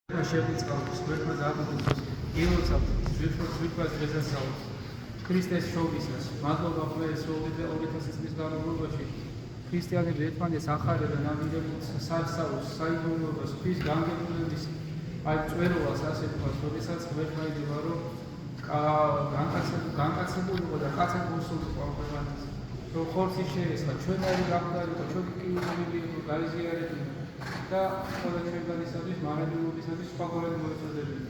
შეგვიწყალოს გვერდმა დააბრუნოს ილოცავთ ზვირთვას დღესასწაულს ქრისტეს შობისას მადლობა ყველას 2000 წლის განმავლობაში ქრისტიანები ერთმანეთს ახარებენ ამირებით სასწაულს საიდუმლოებას ღვთის განგებულების წვერობას ასე ვთქვათ როდესაც გვერდმა იდება რომ განკაცებულიყო და კაცად მოსულიყო ამ ქვეყანას რომ ხორცი შეესხა ჩვენარი გახდარიყო ჩვენი კილომეტრები იყო გაიზიარებული და ყველა ჩვენგანისათვის მარადიულობისათვის სხვაგვარად მოეწოდებიან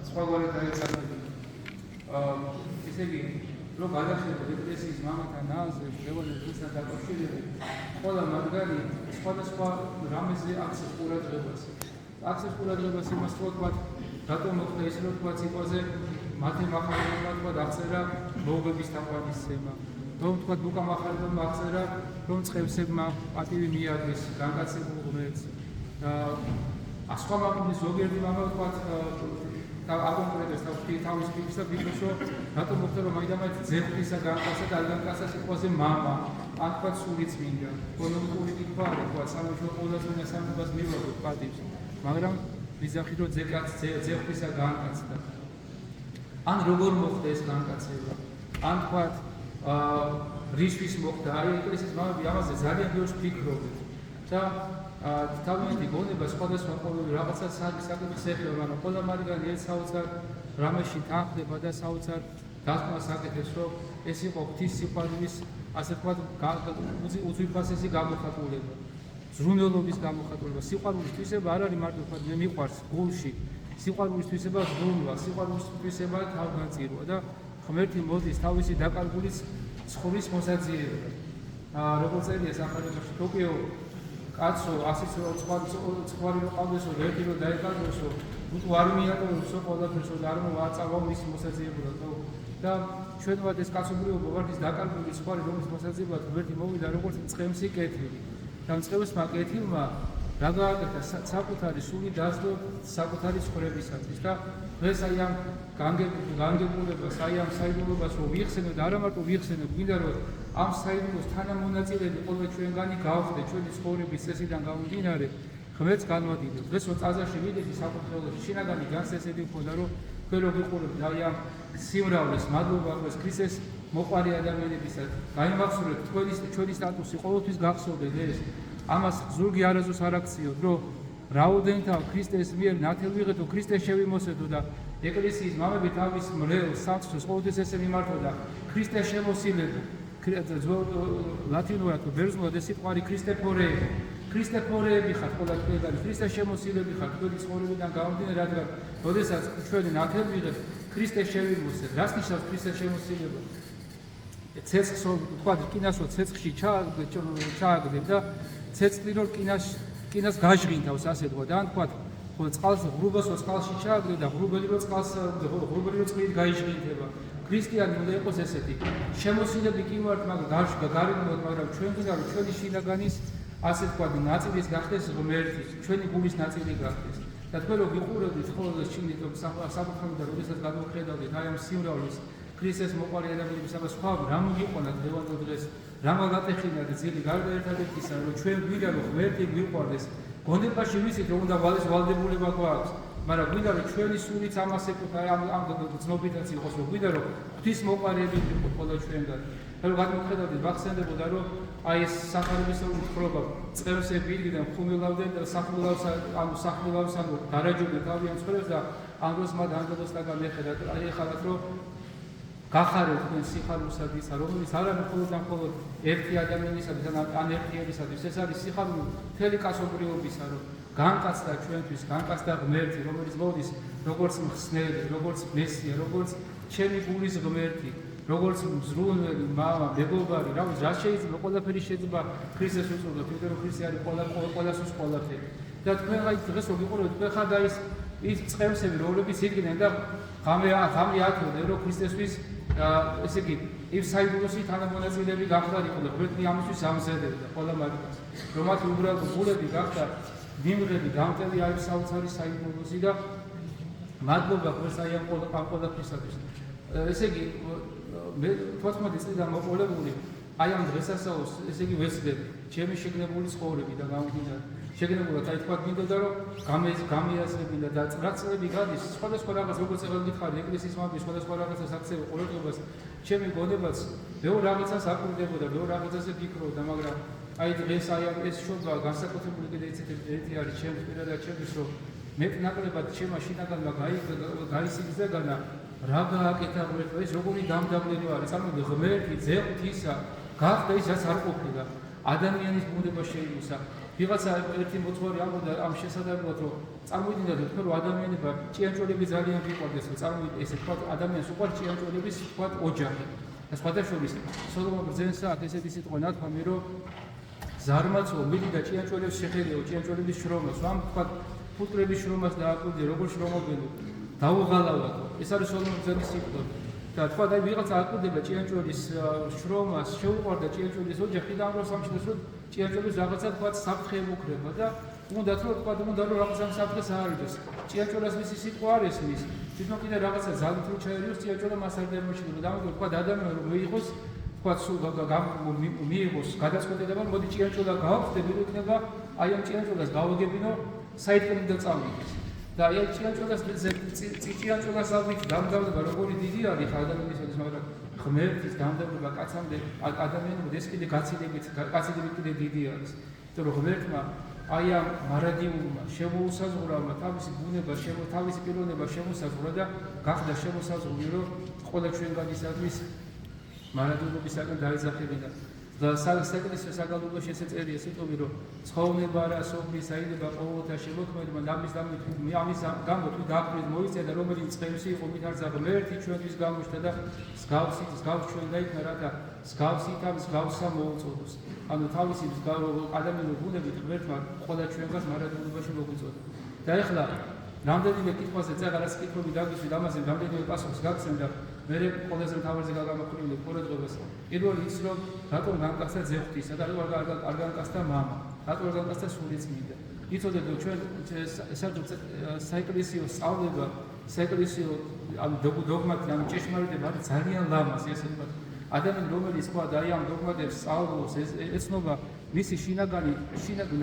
სხვაგვარად დაეცადებიან ესე იგი რომ გადახდეთ ეკლესიის მამათა ნაზრებს რევოლუციასთან დაკავშირებით ყველა მათგანი სხვადასხვა რამეზე აქცევს ყურადღებას იმას თქვათ რატომ მოხდა ის რომ თქვათ სიტყვაზე მათე მახარებელმა თქვათ აღწერა მოგების თაყვანისცემა რომ თქვათ ლუკა მახარებელმა აღწერა რომ წყევსებმა პატივი მიაგეს განკაცებულ ღმერთს სხვა მამის ზოგიერთი მამა თქვათ და აკონკრეტებს თავის პირისა ვიქნეს რომ რატომ მოხდა რომ მაინდამაინც ძეფრისა განკაცა და განკაცა სიტყვაზე მამა ან თქვათ სული წმინდა კონკრეტული კითხვა არის თქვათ სამშობლო ყოველდღიურ სამებას მივაგოთ პატივს მაგრამ ვიზახი რომ ძეფრისა განკაცდა ან როგორ მოხდა ეს განკაცება ან თქვათ რისთვის მოხდა აი ეკლესიის მამები ამაზე ძალიან ბევრს ფიქრობენ და თავიანთი გონება სხვადასხვა ყოველი რაღაცა საკითხის ეხება, მაგრამ ყველა მარგანი ერთ საოცარ რამეში თანხდება და საოცარ დასკვნას აკეთებს, რომ ეს იყო ღვთის სიყვარულის, ასე ვთქვათ, უძვირფასესი გამოხატულება, ზრუნველობის გამოხატულება. სიყვარულის თვისება არ არის მარტო ვთქვათ, მე მიყვარს გულში, სიყვარულის თვისება ზრუნვა, სიყვარულის თვისება თავგანწირვა და ღმერთი მოდის თავისი დაკარგული ცხოვრის მოსაძიებლად. როგორც წერია სახარებაში, თუკიო კაცო ასეც ცხვარი რო ყავდესო ერთი რო დაეკარგოსო უთუ არ მიატოვებსო ყველაფერსო და არ მოაწავა მის მოსაძიებლად და ჩვენවත් ეს კაცობრიობა ვართ ის დაკარგული ცხვარი რომლის მოსაძიებლად ღმერთი მოვიდა როგორც მწყემსი კეთილი და მწყემსმა კეთილმა რა გააკეთა საკუთარი სული დასდო საკუთარი ცხოვრებისათვის და დღეს აი ამ განგებულებას აი ამ საიდუმლოებას რომ ვიხსენოთ და არა მარტო ვიხსენოთ გვინდა რომ ამ საიდუმლოს თანამონაწილეები ყველა ჩვენგანი გავხდეთ ჩვენი ცხოვრების წესიდან გამომდინარე ღმერთს განვადიდოთ დღეს რო წაზაში ვიდექი საკუთრებაში შინაგანი განსესები მქონდა რომ თქვენ რო გიყურებთ აი ამ სიმრავლეს მადლობა ყველას ქრისტეს მოყვარი ადამიანებისად გაიმახსოვრეთ ჩვენი სტატუსი ყოველთვის გახსოვდეთ ეს ამას ზურგი არასდროს არ აქციოთ რომ რაოდენთა ქრისტეს მიერ ნათელ ვიღეთო ქრისტეს შევიმოსედო და ეკლესიის მამები თავის მრევლ სამწყსოს ყოველთვის ესე მიმართოდა ქრისტეს შემოსილებო ლათინურად თუ ბერძნულად ეს სიტყვა არის ქრისტეფორეები ხართ ყველა თქვენგანი ქრისტეს შემოსილები ხართ თქვენი ცხოვრებიდან გამომდინარე რადგან როდესაც ჩვენ ნათელ ვიღებთ ქრისტეს შევიმოსეთ რას ნიშნავს ქრისტეს შემოსილება ცეცხლს თქვა კინასო ცეცხლში ჩააგდებ და ცეცხლი რო კინას გაჟღინთავს ასე თქვა და ან თქვა ხო წყალს ღრუბელს წყალში ჩააგდებ და ღრუბელი რო წყლით გაიჟღინთება ქრისტიანი უნდა იყოს ესეთი შემოსილები კი ვართ მაგრამ გარემოოთ მაგრამ ჩვენი შინაგანის ასე თქვა ნაწილის გახდეს ღმერთი ჩვენი გულის ნაწილი გახდეს და თქვენ რო გიყურებთ ხოლმე შინით საკუთრებიდან და როდესაც გადმოხედავდით აი ამ სიმრავლის ქრისტეს მოყვარი ადამიანების აბა სხვა რა მოგიყვანათ დღევანდელ დღეს რა მაგატეხინათ ძილი გარდა ერთადერთისა რომ ჩვენ გვინდა რომ ღმერთი გვიყვარდეს გონებაში ვიცით რომ უნდა ვალდებულება გვაქვს მაგრამ გვინდა რომ ჩვენი სულიც ამას ეკუთვნა ამ ცნობითაც იყოს რომ გვინდა რომ ღვთის მოყვარეები ვიყოთ ყველა ჩვენგან და რომ გადმოხედავდით ვახსენდებოდა რომ აი ეს სახარებისეული თხრობა წევსები იდგნენ ხუმილავდნენ და სახმელავს ანუ დარაჯობდნენ თავიანთ ცხოვრებას და ამ დროს მათ ანგელოსთაგან ეხედათ აი ეხალათ რომ გახარეთ თქვენ სიხარულსადისა რომელიც არ არის მხოლოდ ერთი ადამიანისათვის ან ერთიანისათვის ეს არის სიხარული მთელი კაცობრიობისა რომ განკაცდა ჩვენთვის განკაცდა ღმერთი რომელიც მოდის როგორც მხსნელი როგორც მესია როგორც ჩემი გულის ღმერთი როგორც მზრუნველი მამა მეგობარი რა შეიძლება ყველაფერი შეიძლება ქრისტეს უწოდოთ იმიტომ რომ ქრისტე არის ყველასთვის ყველაფერი და თქვენ აი დღეს რო გიყურებთ თქვენ ხარ და ის წყევსები რომლებიც იდგნენ და ღამე ათოდნენ რომ ქრისტესთვის ესე იგი იმ საიდუმლოში თანამონაწილეები გახდარიყო და ღმერთი ამისთვის ამზადებდა ყველა მაგას რომ მათ უბრალოდ გულები გახდა მიმღები გამტელი არის საოცარი საიდუმლოში და მადლობა ღმერთს აი ამ ყველაფრისათვის ესე იგი მე 14 წლიდან მოყოლებული აი ამ დღესასწაულს ესე იგი ვეცდები ჩემი შეგნებული ცხოვრები და გამომდინარე შეგნებულად აი თქვა მინდოდა რომ გამიაზრებინა და რაც წლები გადის სხვადასხვა რაღაც როგორც წელს გითხარი ეკლესიის მამის სხვადასხვა რაღაცას აქცევი ყურადღებას ჩემი გონებაც ბევრ რაღაცას აკვირდებოდა ბევრ რაღაცაზე ფიქრობდა მაგრამ აი დღეს აი ეს შობა განსაკუთრებული კიდე ერთი არის ჩემს პირადად ჩემთვის რომ მე ნაკლებად ჩემ შინაგანმა გაისიგზაგანა რა გააკეთა ღმერთმა ეს როგორი დამდაბლელი არის წარმოიდგინე ღმერთი ძეღთისა გახდა ის რაც არ ყოფილა ადამიანის ბუნება შეიმოსა ვიღაცა ერთი მოწვარი ამბობდა ამ შესაძლებლად რომ წარმოიდგინეთ თქვენ რომ ადამიანებმა ჭიანჭველები ძალიან მიყვარდეს რომ წარმოიდგინეთ ესე თქვა ადამიანს უყვარს ჭიანჭველების თქვა ოჯახი და სხვადასხვა სოლომონ ბრძენსა აქ ესეთი სიტყვა ნათქვამი რომ ზარმაცო მიდი და ჭიანჭველებს შეხედეო ჭიანჭველების შრომას ამ თქვა ფუტკრების შრომას დააკვირდე როგორ შრომობენ დაუღალავათო ეს არის სოლომონ ბრძენის სიტყვა და თქვა და ვიღაცა აკვირდება ჭიანჭველის შრომას შეუყვარდა ჭიანჭველის ოჯახი და ამ დროს ამჩნევს რომ ჭიანჭველის რაღაცა თქვა საფრთხე ემუქრება და უნდა რომ რაღაცა საფრთხეს აარიდოს ჭიანჭველას მისი სიტყვა არ ესმის თვითონ კიდე რაღაცა ზალით რო ჩაერიოს ჭიანჭველა მას არ დაემოჩნდება და ამიტომ თქვა ადამიანი რომ მიიღოს თქვა სულ მიიღოს გადაწყვეტილება მოდი ჭიანჭველა გავხდები რომ იქნება აი ამ ჭიანჭველას გავაგებინო საერთოდ დაწამდეს და აი ჭიანჭველას ჭიანჭველას ალბით დამდაბლება როგორი დიდი არის ადამიანისთვის მაგრამ ღმერთის დამდაბლება კაცამდე ადამიანებოდ ეს კიდე გაცილებით კიდე დიდი არის იმიტომ რომ ღმერთმა აი ამ მარადიულმა შემოუსაზღვრავმა თავისი ბუნება თავისი პიროვნება შემოსაზღვრა და გახდა შემოსაზღვრული რომ ყველა ჩვენგანისათვის მარადიულობისაგან დაეძახებინა და საკრესო საგალობლოში ესე წერია სიტყვები რომ ცხოვრება რა სოფლის აიდება ყოველთა შემოქმედება ამის გამო თუ დააკვირდით მოიწედა რომელიც წყევსი იყო მითარცა ღმერთი ჩვენთვის გამოჩნდა და მსგავსი ჩვენ დაიქნა რათა მსგავსი თავის გავსა მოუწოდოს ანუ თავისი ადამიანური ბუნებით ღმერთმა ყველა ჩვენგანს მარადიულობაში მოგვიწოდა და ეხლა რამდენიმე კითხვაზე წაღარას კითხვები დაგისვით ამაზე რამდენიმე პასუხს გაგცემ და მე ყველაზე მთავარზე გაგამოხმული ყურადღებას პირველი ის რომ რატომ განკაცდა ძეღთისა და არ განკაცდა მამა რატომ არ განკაცდა სულიწმინდა იცოდეთ რომ ჩვენ საეკლესიო სწავლება საეკლესიო ანუ დოგმატი ანუ ჭეშმარიტება არის ძალიან ლამაზი ესე ვთქვათ ადამიანი რომელიც თქვა და აი ამ დოგმატებს სწავლობს ეცნობა მისი შინაგანი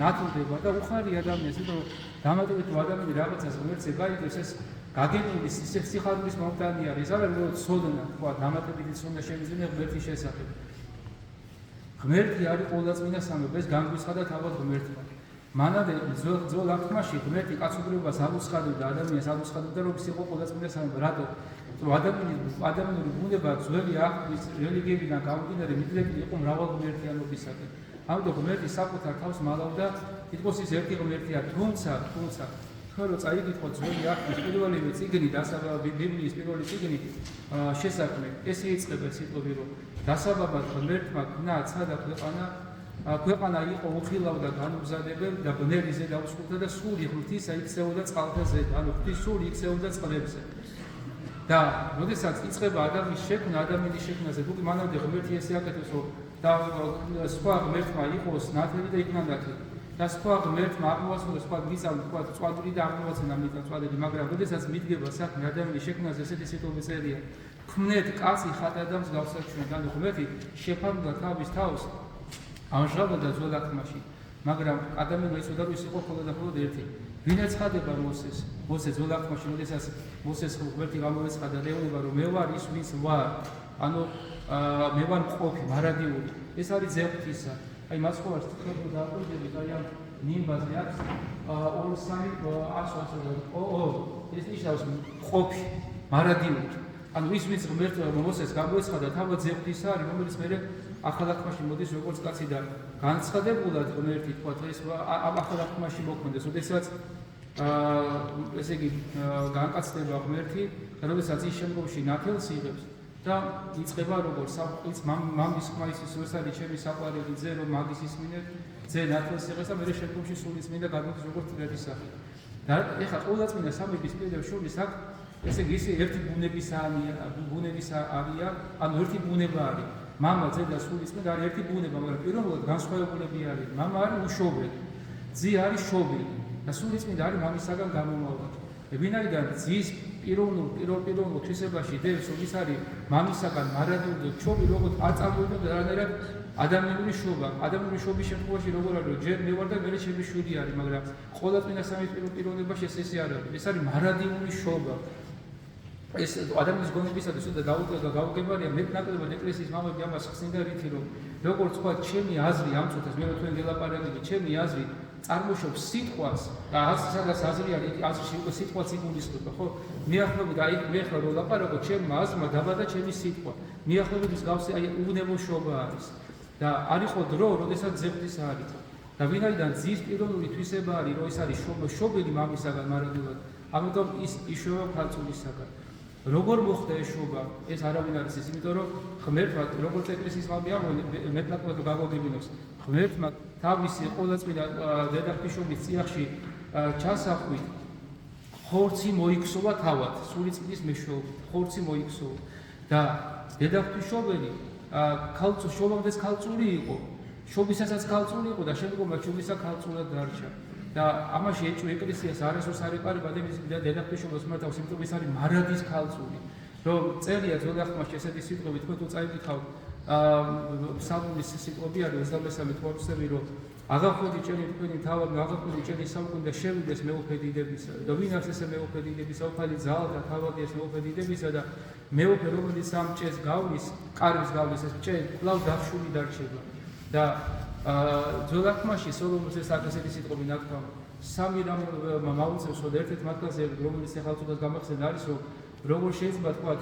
ნათლდება და უხარი ადამიანს იმიტომ რომ დამატებით ადამიანი რაღაცას ღმერთზე გაიგებს ეს გაგებული სიხარულის მომტანი არის არა რომ ცოდნა თქვა დამატებითი ცოდნა შემიძლია ღმერთის შესახებ ღმერთი არის ყოვლადწმინდა სამეფოს განგვიცხადა თავად ღმერთმა მანამდე ძველ აღთქმაში ღმერთი კაცობრიობას აღუცხადებდა ადამიანს აღუცხადებდა რომ ის იყო ყოვლადწმინდა სამეფო რატო ადამიანური ბუნება ძველი აღთქმის რელიგიებიდან გამომდინარე მიდრეკილი იყო მრავალღმერთიანობისაკენ ამიტომ ღმერთი საკუთარ თავს მალავდა თითქოს ის ერთი ღმერთია თუმცა თქვენ რო წაიგითხოთ ძველი აღთქმის პირველივე წიგნი ბიბლიის პირველი წიგნი შესაქმე ესე იწყება სიტყვები რომ დასაბამად ღმერთმა ქნა აცადა ქვეყანა იყო უხილავ და განუგზადებელ და ბნელი ზედაუსხულთა და სული ღვთისა იქცეოდა წყალთა ზედ ანუ ღვთის სული იქცეოდა წყლებზე და როდესაც იწყება ადამიანის შექმნაზე თუკი მანამდე ღმერთი ესე აკეთებს რომ და სხვა ღმერთმა იყოს ნათელი და იქნა ნათელი და სხვა ღმერთმა აღმოაჩინოს სხვა მიწავი თქვა წვადური და აღმოაჩინა მიწავი მაგრამ როდესაც მიდგება საქმე ადამიანის შექმნაზე ესეთი სიტყვები წერია ქმნეთ კაცი ხატადამს გავსაჩვენად ანუ ღმერთი შეფარდა თავის თავს ამჟღავნდა ძველ აღთქმაში მაგრამ ადამიანმა იცოდა რომ ის იყო მხოლოდ და მხოლოდ ერთი ვინ ეცხადება მოსეს ძველ აღთქმაში როდესაც მოსეს ღმერთი გამოეცხადა ეუბნება რომ მე ვარ ის ვინც ვარ ანუ მე ვარ მყოფი მარადიული ეს არის ძეღთისა აი მას ხო არ თქვენ დააკვირდებით აი ამ ნიმბაზე აქვს 2-3 ეს ნიშნავს მყოფი მარადიული ანუ ის ვინც ღმერთმა მოსეს გამოეცხადა თავად ძეღთისა არის რომელიც მე ახალ აღთქმაში მოდის როგორც კაცი და განცხადებულად ღმერთი თქვა ეს ახალ აღთქმაში მოქმედეს როდესაც ესე იგი განკაცდება ღმერთი და როდესაც ის შემდგომში ნათელს იღებს და იწყება როგორც ის მამის ხმა ის ვერსადი ჩემი საყვარელი ძე რომ მაგის ისმინეთ ძე ნათელს იღებს და მე შემდგომში სულიწმინდა გამოდის როგორც წრედის სახე და ეხლა ყოვლადწმინდა სამების პირდაპირ შორის აქ ესე იგი ისე ერთი ბუნების არია ანუ ერთი ბუნება არის მამა ძე და სულიწმინდა არის ერთი ბუნება მაგრამ პიროვნულად განსხვავებულები არის მამა არის უშობელი ძე არის შობელი და სულიწმინდა არის მამისაგან გამომავალი ვინაიდან ძის პიროვნულ თვისებაში დევს რომ ის არის მამისაგან მარადიული ჩობი როგორც არ წარმოიდგენთ რანაირად ადამიანური შობა, ადამიანური შობის შემთხვევაში როგორ არის, ჯერ მე ვარ და მე ჩემი შვილი არის, მაგრამ ყველა წინა სამი პიროვნებაში ესე არ არის. ეს არის მარადიული შობა. ეს ადამიანის გონებისათვის უნდა გაუგებარია მეტნაკლებად ეკლესიის მამები ამას ხსნიდა რითი რომ როგორც თქვა ჩემი აზრი ამ წუთას მე თქვენ გელაპარაკები ჩემი აზრი წარმოშობს სიტყვას და სადაც აზრი არის აზრში უკვე სიტყვაც იგულისხმება ხო მიახლოებით აი მე ახლა რომ ლაპარაკობ ჩემმა აზრმა დაბადა ჩემი სიტყვა მიახლოებით მსგავსი აი უბნებო შობა არის და არ იყო დრო როდესაც ზეღდის არის და ვინაიდან ძის პიროვნული თვისება არის რომ ეს არის შობელი მამისაგან მარადულად ამიტომ ის იშვება ქალწულისაგან როგორ მოხდა ეს შობა ეს არავინ არის ის იმიტომ რომ ღმერთმა როგორც ეკლესიის მამი ამბობს მეტნაკლებად გაგოგებინოს ღმერთმა თავისი ყოვლადწმინდა დედაღვთისმშობლის წიაღში ჩასახვით ხორცი მოიქცოვა თავად სული წლის მეშვეობით ხორცი მოიქცოვა და დედაღვთისმშობელი შობამდეც ქალწული იყო შობისასაც ქალწული იყო და შემდგომად შობისა ქალწულად დარჩა და ამაში ეჭვი ეკლესიას არასდროს არ ეყარება დედაღვთისმშობელს მართავს იმიტომ რომ ეს არის მარადის ქალწული რომ წერია ძველ აღთქმაში ესეთი სიტყვები თქვენ თუ წაიკითხავთ ფსალმურის სიტყვები არის 23 თვალსები რომ აღახვედი ჩემი თქვენი თავად აღახვედი ჩემი საუკუნე და შევიდეს მეუფე დიდებისა და ვინ არის ესე მეუფე დიდებისა უფალი ძალა და თავადი ეს მეუფე დიდებისა და მეუფე რომელიც ამ ჭეს გავლის კარვის გავლის ეს ჭე კვლავ დახშული დარჩება და ძველ აღთქმაში სოლომონს ეს ასეთი სიტყვები ნათქვა სამი რამ მავუწევს და ერთ-ერთ მათგანზე რომელიც ახალ წოდას გამახსენდა არის რომ როგორ შეიძლება თქვა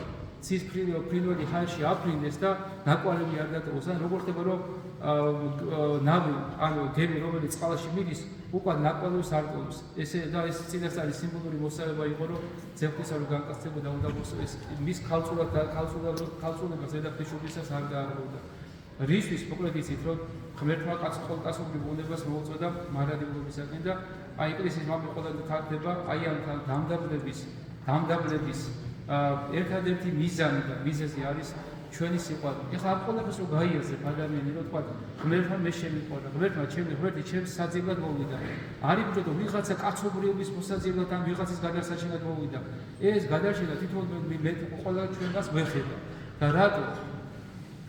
ცის ფრინველი ხანში აფრინდეს და ნაკვალევი არ დატოვოს ან როგორ ხდება რომ ნავი ანუ გემი რომელიც წყალში მიდის უკვე ნაკვალევს არ ტოვებს ესე და ეს წინასწარი სიმბოლური მოსავება იყო რომ ძევქის არ განკაცდებოდა უნდა მოსწეს მის ქალწულებას დედაღვთისმშობლისას არ დაარღვევდა რისთვის მოკლედ იცით რომ ღმერთმა კაცობრიულ ბუნებას მოუწოდა მარადილობისაკენ და აი ეკლესიის მამი ყოველდღე თარდება აი ამ დამდაბლების ერთადერთი მიზანი და მიზეზი არის ჩვენი სიყვარული. ეხლა ამ ყველაფერს რო გაიაზრებ ადამიანი რო თქვა ღმერთმა მე შემიყვარა, ღმერთმა ღმერთი ჩემს საძიებლად მოვიდა. არ იბრძოდა რომ ვიღაცა კაცობრიობის მოსაძიებლად ან ვიღაცის გადასარჩენად მოვიდა. ეს გადარჩენა თითოეულ მე ყველა ჩვენგანს ვეხება. და რატო?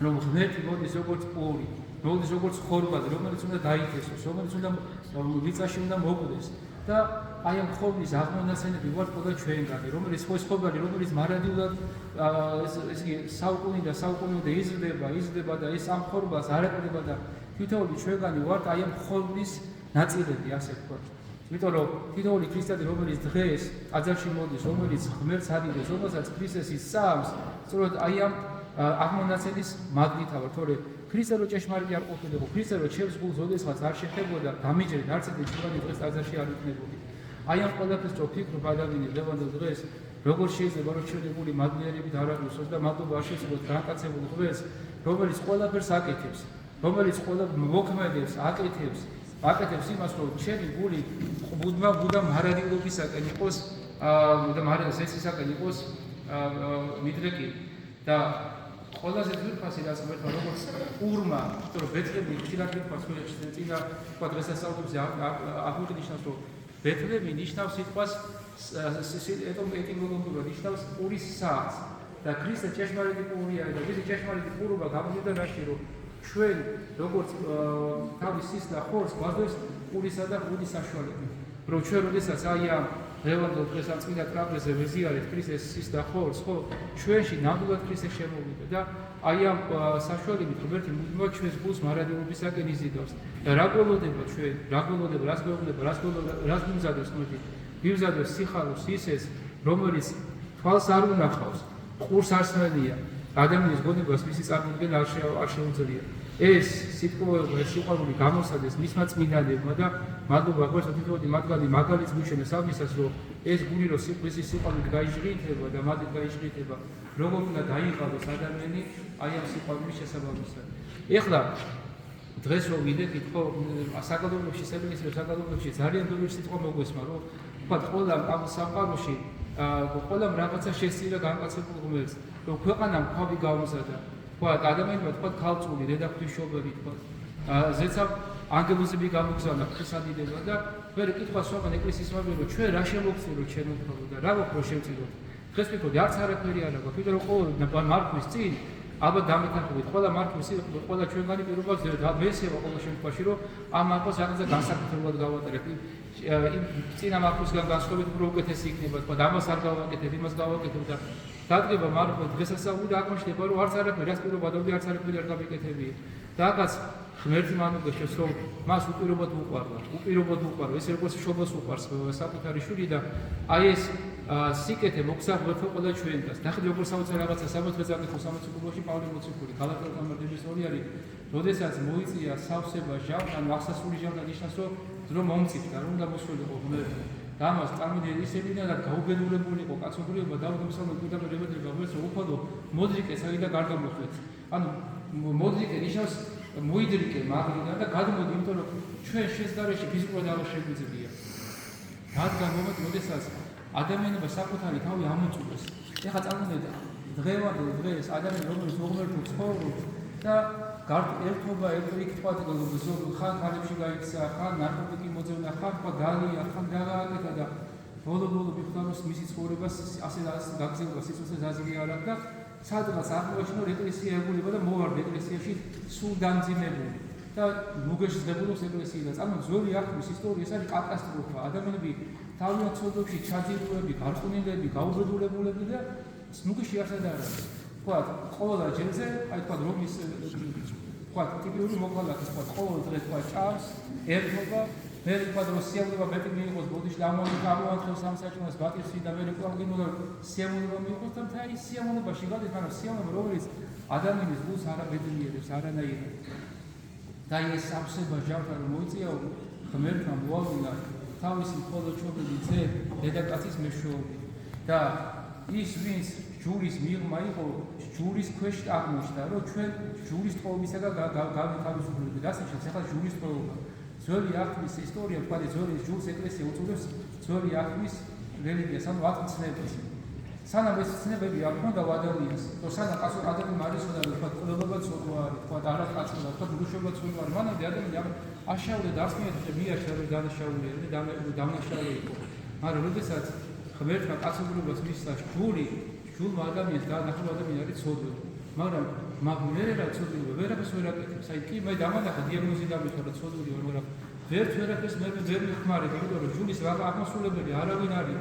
რომ ღმერთი მოდის როგორც პური, მოდის როგორც ხორბალი, რომელიც უნდა დაითესოს, რომელიც უნდა მიწაში უნდა მოკვდეს. და აი ამ ხორბლის აღმონაცენები ვარ ყველა ჩვენგანი, რომელიც ხორბალი, რომელიც მარადულად ესე საუკუნე და საუკუნემდე იზრდება და ეს ამ ხორბალს არ ეკრება და თითოეული ჩვენგანი ვართ აი ამ ხორბლის ნაწილები, ასე ვთქვათ. იმიტომ რომ თითოეული ქრისტიანი, რომელიც დღეს ტაძარში მოდის, რომელიც ღმერთს ადიდებს, რომელსაც ქრისტეს ისწავლს, სწორედ აი ამ აღმონაცენის მაგნითა ვარ, თორემ ქრისტე რო ჭეშმარიტი არ ყოფილიყო, ქრისტე რო ჩემს გულს ოდესღაც არ შეხებოდა, გამიჯერეთ არც ერთი ჩვენი დღეს ტაძარში არ იქნებოდი. აი ამ ყველაფერს რო ვფიქრობ ადამიანებს ლევანდელ დღეს, როგორ შეიძლება რომ ჩვენი გული მაგნიერებით არ აღიქვსოს და მადლობა არ შეცვლოს განკაცებულ დღეს, რომელიც ყველაფერს აკეთებს, რომელიც მოქმედებს, აკეთებს იმას, რომ ჩვენი გული ბუდა მარადილობისაკენ იყოს და მარადისისაკენ იყოს მიდრეკილი და ყველაზე ძვირფასი რაც ღმერთმა როგორც ურმა, იმიტომ რომ ბეთლემი ხშირად ვიფარს წინა თქვა დღესასწაულებზე აღნიშნავს რომ ბეთლემი ნიშნავს სიტყვას ეტიმოლოგიურად ნიშნავს პურის საათს და ქრისტე ჭეშმარიტი პურია და მისი ჭეშმარიტი პურობა გამოდის რაში რომ ჩვენ როგორც თავის სისხლს ხორცს გვაძლევს პურისა და ბუდის საშუალებით რომ ჩვენ როდესაც აი ამ ლევანდელ დღეს ამ წმინდა ტრაპეზზე ვეზიარეთ ქრისტეს სისხლს ხორცს ხო ჩვენში ნამდვილად ქრისტე შემოვიდა და აი ამ საშუალებით ღმერთი მუდმივად ჩვენს გულს მარადილობისაკენ იზიდავს და რა გველოდება ჩვენ რა გველოდება რას გვიმზადებს ღმერთი გვიმზადებს სიხარულს ისეს რომელიც თვალს არ უნახავს ყურს არ სმენია ადამიანის გონებას მისი წარმოდგენა არ შეუძლია ეს სიტყვები ეს სიყვარული გამოსადეს მისმა წმინდანებმა და მადლობა ღმერთს თითოეული მათგანი მაგალითს მიშენეს ამისას რომ ეს გული რო სიყვარულის სიყვარულით გაიჟღითება და მადლით გაიჟღითება როგორ უნდა დაიღალოს ადამიანი აი ამ სიყვარულის შესაბამისად ეხლა დღეს რომ ვიდექით ხო საკადრებში საკადრებში ძალიან ბევრი სიტყვა მოგვესმა რომ თქვა ყველა ამ სამყაროში ყველამ რაღაცა შესწირა განკაცებულ ღმერთს რომ ქვეყანამ ქვავი გამოსადა თქვა ადამიანმა თქვა ქალწული დედაღვთისმშობელი თქვა ზეცამ ანგელოზები გამოგზავნა ღვთისადიდება და მე კითხვა სვამან ეკლესიის მამები რომ ჩვენ რა შემოგწირო ჩვენ უფრო და რა გვაქვს რომ შევწიროთ დღეს ვფიქრობ არც არაფერი არ აქვს იმიტომ რომ ყოველ მართვის წინ ალბათ დამეთანხმებით ყველა მართლის ყველა ჩვენგანი პირობას ვესევა ყოველ შემთხვევაში რომ ამ მართლს რაღაცა განსაკუთრებულად გავატარებ იმ წინა მართლისგან განსხვავებით უფრო უკეთესი იქნება თქვა ამას არ გავაკეთებ იმას გავაკეთებ და დადგება მართლა დღესასწაული და აღმოჩნდება რომ არც არაფერი რაც პირობადობდი არც არაფერი არ გამიკეთებია და აკაც ღმერთი მანუგეშოს რომ მას უპირობოდ უყარდა ეს როგორც შობას უყარს საკუთარი შვილი და აი ეს სიკეთე მოგზაურობ ყველა ჩვენგანს ნახეთ როგორ საოცარ რაღაცა 60 წელიწადში 60 კლუბში პავლე მოციქული ქალაქის გამარჯვების ორი არის როდესაც მოიწია სავსება ჟავთან მახსასული ჟავთან ნიშნავს რომ მომწიფდა რომ გამოსულიყო ღმერთი და ამას წარმოიდგინე ისევინა და გაუბედურებული იყო კაცობრიობა დაუდომსალო პირდაპირებადრება ვერც უფალო მოდრიკე საიდან გარდამოხვეც ანუ მოდრიკე ნიშნავს მოიდრიკე მაგრიდან და გადმოდი იმიტომ რომ ჩვენ შესდარეში ფიზიკურად აღარ შეგვიძლია რადგან მომდესაც ადამიანობა საკუთარი თავი ამოწურეს ეხლა წარმოვიდგინეთ დღევანდელ დღეს ადამიანი რომელიც უღმერთო ცხოვრობს და ერთობა ერთიქ თქვა ხან ხალებში გაიქცა ხან ნარკოტიკი მოძებნა ხან თქვა გალია ხან გააკეთა და ბოლო-ბოლო მიხდაროს მისი ცხოვრებას ასე გაგზავნა სიცოცხლე აზრი არ აქვს და სადღაც აღმოაჩინა რომ ეკლესია ეგულება და მოვარდა ეკლესიაში სულ დამძიმებული და მოგეშზებულობს ეკლესიიდან წარმო ძველი ახლის ისტორია ეს არის კატასტროფა ადამიანები თავიანთ ცხოვრებაში ჩაძირულები გარყვნილები გაუბედურებულები და სნუკში არსად არ არის თქვა ყოველ ჯერზე აი თქვა რომის თქვა ტიპიური მოქალაქე თქვა ყოველ დღეს თქვა ჭამს ერთობა მე თქვა რომ სიამოვნება მეტი მიიღოს ბოდიში და ამოანთოს სამსაჭმელს ბატირსი და მე კვლავ გინდა სიამოვნება მიიღოს და თაი სიამოვნებაში გადის მაგრამ სიამოვნება რომელიც ადამიანის გულს არ აბედნიერებს არანაირად და ეს სამსება ჟავთან მოიწია ღმერთმა მოავლინა თავისი მხოლოდ ჩობილი ძე დედაკაცის მეშვეობით და ის ვინც ჯურის მიღმა იყო ჯურის ქვეშ აღმოჩნდა რომ ჩვენ ჯურის თხოვნისაგან გავითავისუფლდით რასაც ახლა ჯურის თხოვნა ძველი ახლის ისტორია თქვა ძველი ჯურის ეკლესია უწოდებს ძველი ახლის რელიგიას ანუ ათწნებას სანამ ეს ცნებები არ ქონდა ადამიანს თუ სანამ ადამიანი მარისოდა რომ თქვა ყოლობა ცოდვა არის თქვა არაკაცობა თქვა გუშობა ცოდვა არის მანამდე ადამიანი აშაულე და არსმიეთში მიაშა რომ დანაშაულია და დამნაშაული იყო მაგრამ როდესაც ღმერთმა კაცობრიობას მისცა ჯულმა ადამიანს დაანახა ადამიანი არის ცოდვა მაგრამ მე რა ცოდვა ვერაფერს ვერ აკეთებს აი კი მე დამანახა დიაგნოზი დამეთვალა ცოდვილი მაგრამ ვერაფერს მე ვერ მიხმარებ იმიტომ რომ ჯულის აღმასრულებელი არავინ არის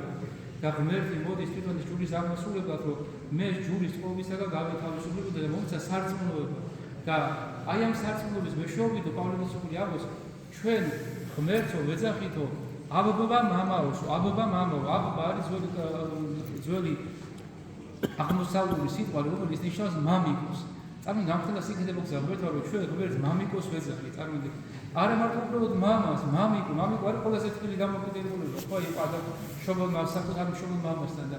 და ღმერთი მოდის თვითონ ჯურის აღმასრულებლად რომ მე ჯურის თხოვნისაგან გავითავისუფლდები და მომცა სარწმუნოება და აი ამ სარწმუნოების მეშვეობით პავლე მოციქული ამბობს ჩვენ ღმერთო ვეძახითო აბობა მამაოს აბობა არის ძველი აღმოსავლური სიტყვა რომელიც ნიშნავს მამიკოს წარმოვიდგინე გამხდარა სიკეთე მოგზაურობთ რომ ჩვენ ღმერთს მამიკოს ვეძახით წარმოვიდგინე არა მარტო უბრალოდ მამას მამიკო არის ყველაზე თბილი დამოკიდებულება ხო იყო შობილმა საკუთარ შობილ მამასთან და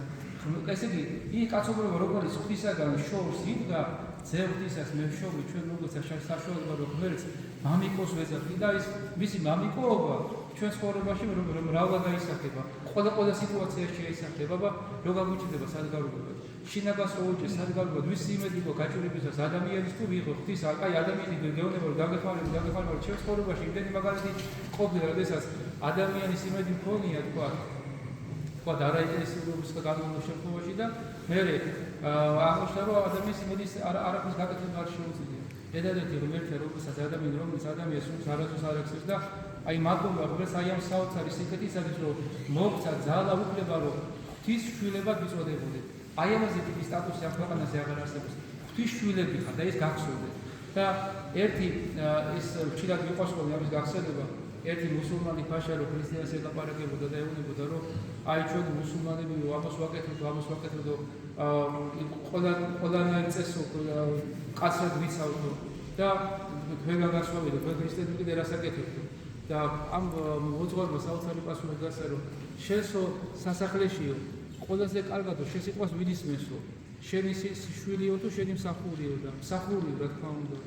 ესე იგი ის კაცობრიობა როგორც ღვთისაგან შორს იდგა ძე ღვთისას მეშვეობით ჩვენ როგორც საშუალება რომ ღმერთს მამიკოს ვეძახით და ის მისი მამიკოობა ჩვენ ცხოვრებაში რომ მრავლად აისახება ყველა სიტუაციაში შეისახება და რო გამოჩნდება სადგარულად შინაგას ოჯახის სადგარულად ვის იმედი იყო გაჭირებისას ადამიანის თუ ვიღო ღვთის აი ადამიანი გეუბნება რომ დაგეხმარება ჩვენ ცხოვრებაში იმდენი მაგალითი ყოფილა როდესაც ადამიანის იმედი მქონია თქვა და არა ეკლესიურობის განმავლობის შემთხვევაში და მე აღმოჩნდა რომ ადამიანის იმედის არაფერს გაკეთება არ შეუძლია ერთადერთი ღმერთია რომელიც ადამიანს სულს არასდროს არ აქცევს და აი მადლობა ღმერთს აი ამ საოცარი სიკეთისათვის რომ მოგცა ძალა უფლება რომ ღვთის შვილებად ვიწოდებოდეთ აი ამაზე დიდი სტატუსი ამ ქვეყანაზე აღარ არსებობს ღვთის შვილები ხარ და ეს გახსოვდეთ და ერთი ეს ხშირად მიყვარს ამის გახსოვდება ერთი მუსულმანი ფაშა რო ქრისტიანს ელაპარაკებოდა და ეუბნებოდა რომ აი ჩვენ მუსულმანები ამას ვაკეთებდო ყველანაირ წესო კაცად ვიცავდო და თქვენ გაგასვავდით თქვენ ქრისტიანი კიდე რას აკეთებდო და ამ მოძღვარმა საოცარი პასუხი გასცა რომ შენსო სასახლეშიო ყველაზე კარგადო შესიყვას ვინისმესო შენი შვილიო თუ შენი მსახურიო და მსახურიო რა თქმა უნდა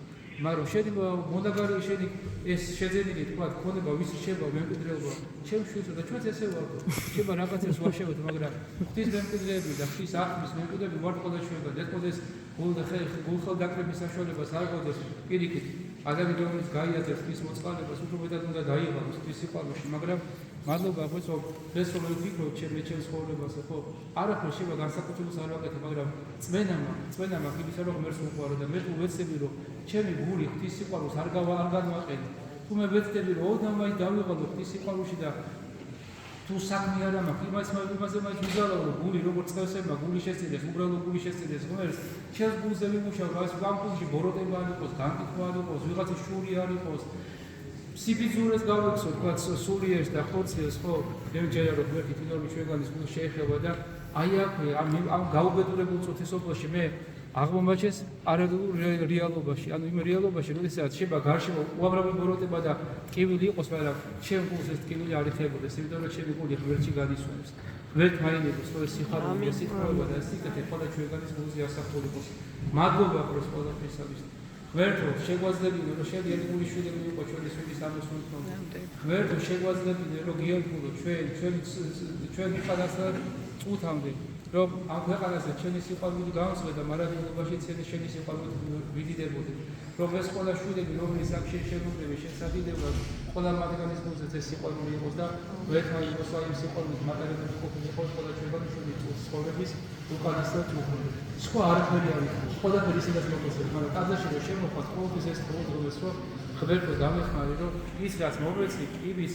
მაგრამ შენი მონდაგარი შენი ეს შეძენილი თქვა ქონება ვის შეება მემკვიდრეობა ჩემ შვილსო და ჩვენც ესე ვარ შეება რაღაცას ვაშევთ მაგრამ ღვთის მემკვიდრეები და ღვთის ახლის მემკვიდრეები ვართ ყველა ჩვენგან ეთქოდეს გულხელდაკრების საშუალებას არ გქონდეს პირიქით ადამიანი რომელიც გაიაზრებს ღვთის მოწყალებას უფრო მეტად უნდა დაიღალოს ღვთის სიყვარულში მაგრამ მადლობა ხო ეს რომ ვფიქრობ ჩემს ცხოვრებაზე ხო არაფერი შეიძლება განსაკუთრებულს არ ვაკეთებ მაგრამ წმენა მაქვს იმისა რომ მერს უყვარო და მე თუ ვეცდები რომ ჩემი გული ღვთის სიყვარულს არ განვაყენო თუ მე ვეცდები რომ ოდნავ დავიღალო ღვთის სიყვარულში და თუ საქმე არ მაქვს იმაზე ვიზარო რომ გული როგორც წესება გული შეწიდეს უბრალოდ გული შეწიდეს ღმერთს ჩემს გულზე ვიმუშავ რომ ამ გულში ბოროტება არ იყოს განკითხვა არ იყოს ვიღაცის შური არ იყოს სიბიძურეს გავექსო თქვა სულიერს და ხორციელს ხო მემჯერა რომ ერთი თინორი ჩვენგანის გულ შეეხება და აი აქვე ამ გაუბედურებულ წუთისობაში მე აღმომაჩეს არადულ რეალობაში ანუ იმ რეალობაში როდესაც შეიძლება გარშემო უამრავი ბოროტება და ტკივილი იყოს მაგრამ ჩემ გულს ეს ტკივილი არ იხებოდეს იმიტომ რომ ჩემი გული ღმერთში გადისვენებს ღმერთ მაინებს რომ ეს სიხარული ეს სიტყვა და ეს სიკეთე ყველა ჩვენგანის გულზე ასახულიყოს მადლობა προς ყველაფრისათვის ღმერთო შეგვაძლებინე რომ შევიერი გული შვილები იყო ჩვენი სულის ამოსულთნო ღმერთო შეგვაძლებინე რომ გიელგულო ჩვენი ხალხსა წუთამდე რომ ამ ქვეყანაზე ჩვენი სიყვარული გამოსვლა და მარადიობაში ჩვენი სიყვარული ვიდიდებოდეთ რომ ეს ყველა შვილები რომლის აქ შეგვიძლია შესაძლებელია ყველა მათგანის გულზე ეს სიყვარული იყოს და ვერთა იყოს აი სიყვარულის მატარებელი ყოფილიყოს ყველა ჩვენი ცხოვრების უკანასკნელ ჯგუფში სხვა არაფერი არ იყო ყველაფერი ისედაც მოგვეცეთ მაგრამ ტაძარში რომ შემოხვდეთ ყოველთვის ეს პრობლემას რომ ღმერთო გამეხმარი რომ ის რაც მოგვეცით იმის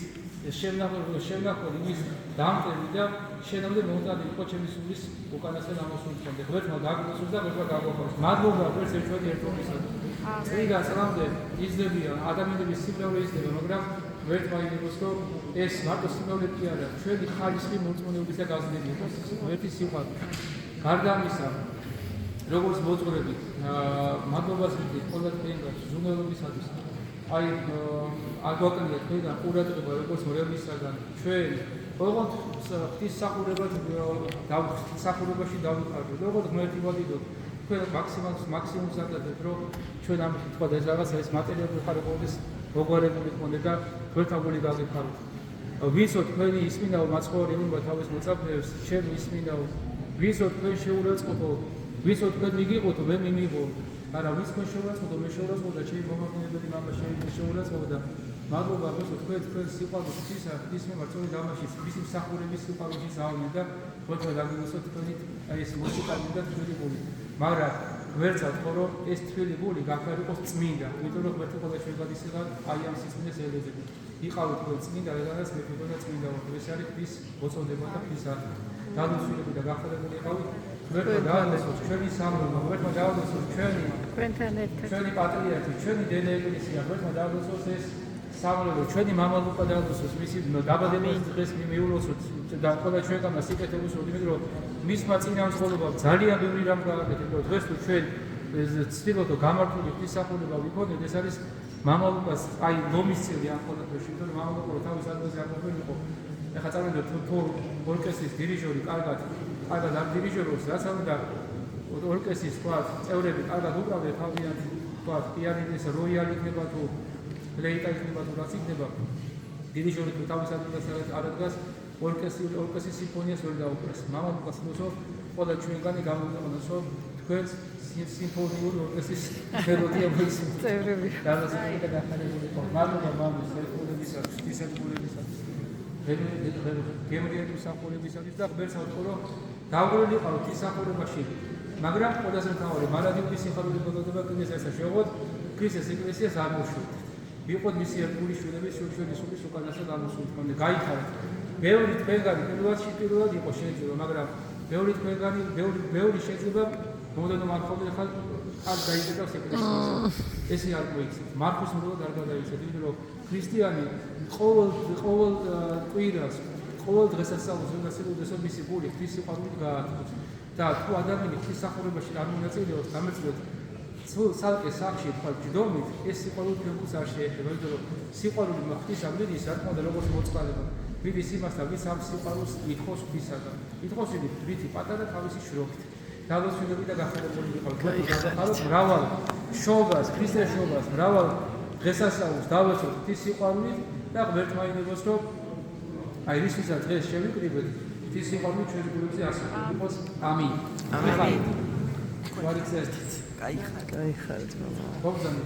შემნახული იმის დამტევი და შენამდე მოუტანი იყო ჩემი სულის უკანასკნელ ამოსულთამდე ღმერთმა გაგმოსოს და ღმერთმა გაგვაყენოს მადლობა ღმერთს ერთგვარი ერთობისად წმინდა წლამდე იზრდებიან ადამიანების სიმრავლე იზრდება მაგრამ ღმერთმა იგებს რომ ეს მარტო სიმრავლე კი არა ჩვენი ხალისი მორწმუნეობის და გაზრდილი იყოს ღმერთის სიყვარული გარდა ამისა როგორც მოძღვრები მადლობას ვიდით ყველა თქვენგანს ზრუნველობისათვის აი აგვაკლიათ თქვენგან ყურადღება როგორც მრევლისაგან ჩვენ ოღონდ ღვთისმსახურებაში დავიხარჯოთ ოღონდ ღმერთი ვადიდოთ თქვენ მაქსიმუმს აკეთებთ რომ ჩვენ ამ თქვა ეს რაღაცა ეს მატერიალური ხარ ყოველთვის მოგვარებული გქონდეთ და გვერდაგული გაგიხაროთ ვისო თქვენი ისმინაო მაცხოვრი უნდა თავის მოწაფეებს ჩემ ისმინაო ვისო თქვენ შეურაცხყოფო ვისო თქვენ მიგიყოთ მე მიმიღო არა ვის თქვენ შეურაცხყოფო მე შეურაცხყოფ და ჩემი მომაკვდინებელი მამა შეურაცხყოფ და მადლობა ვისო თქვენ სიყვარულს ის მიმარწონი დამაშის მისი მსახურების სიყვარულში ზავნე და თქვენ დაგიგოსოთ თქვენი აი ეს მუსიკალური და თქვენი გული მაგრამ გვერდსა თქო რომ ეს თვილი გული გაქარიყოს წმინდა იმიტომ რომ ღმერთი ყველა შეგადისება აი ამ სისმინეს ელოდება იყავით თქვენ წმინდა რადგანაც მე თქვენ წმინდა ვარ ეს არის ის მოწოდება და ის არის დადოსილები და გახარებული იყავით ღმერთმა დაადასოს ჩვენი სამრევლო ღმერთმა დაადასოს ჩვენთან ერთად ჩვენი პატრიარქი ჩვენი დედა ეკლესია ღმერთმა დაადასოს ეს სამრევლო ჩვენი მამა ლუკა დაადასოს მისი დაბადების დღეს მიულოცოთ და ყველა ჩვენგანმა სიკეთე უსურვოთ იმიტომ რომ მისმა წინამძღოლობამ ძალიან ბევრი რამ გააკეთეთ რომ დღეს თუ ჩვენ ცდილობთ გამართული ღვთისმსახურება ვიქონდეთ ეს არის მამა ლუკას აი ლომისწილი ამ ყველაფერში იმიტომ რომ მამა ლუკა თავის ადგილზე არ მოყოლიყო ეხლა წარმოგიდგენთ თუ ორკესტრის დირიჟორი კარგად არ დირიჟორობს რაც უნდა ორკესტრის თქვა წევრები კარგად უკრავდნენ თავიანთ თქვა პიანინოს როიალი იქნება თუ ფლეიტა იქნება თუ რაც იქნება დირიჟორი თუ თავის ადგილზე არ ადგას ორკესტრის სიმფონიას ვერ დაუკრას მამა ლუკას მოსო ყველა ჩვენგანი გამოვიყენოს რომ თქვენს სიმფონიური ორკესტრის მელოდია მოისმინოთ წევრები დავასრულეთ და გახარებული იყო მადლობა მამის ერთგულებისათვის ღვთისმსახურებისათვის გემრიელი მსახურებისათვის და ღმერთს ვთქო რომ დაუბრუნდი ყავ ღვთისმსახურებაში მაგრამ ყველაზე მთავარი მარადიული სიხარული მოდოდება კიდეს ესა შეღოთ ქრისტეს ეკლესიას არ მოშურდეთ ვიყოთ მისი ერთგული შვილები ჩვენი სულის უკანასკნელ ამოსულთამდე გაიხარეთ ბევრი თქვენგანი პირველად იყო შეიძლება მაგრამ ბევრი თქვენგანი ბევრი შეიძლება მომდენო მართლობრივ ხალ არ დაიჭერავს ეკლესიას ესე არ მოიქცეთ მარკუს მრულად არ გადაიცეთ იმიტომ რომ ქრისტიანი ყოველ კვირას ყოველ დღესასწაულს უნდა სიყვარულს მისი გული ღვთის სიყვარულით გააჩნდეს და თუ ადამიანი ღვთისმსახურებაში არ მონაწილეობს გამეწვევთ ცალკე სახში თქვა ჯდომით ეს სიყვარული თქვენს არ შეეხება იმიტომ რომ სიყვარული ღვთისაგან მიდის არ თქონდა როგორც მოწყალება მიდის იმასთან ვის ამ სიყვარულს ითხოვს ღვთისაგან ითხოვს იმით ვითი პატარა თავისი შრომით დადოსილები და გახარებული ვიყავით მრავალ შობას ქრისტეს შობას მრავალ დღესასწაულს დავეცოთ ღვთის სიყვარულით და ღმერთმა იგებს რომ აი რისთვისაც დღეს შევიკრიბეთ ღვთის სიყვარული ჩვენი გულებზე ასაკი იყოს ამინ ამინ ვარიცეთ კაიხარით მამა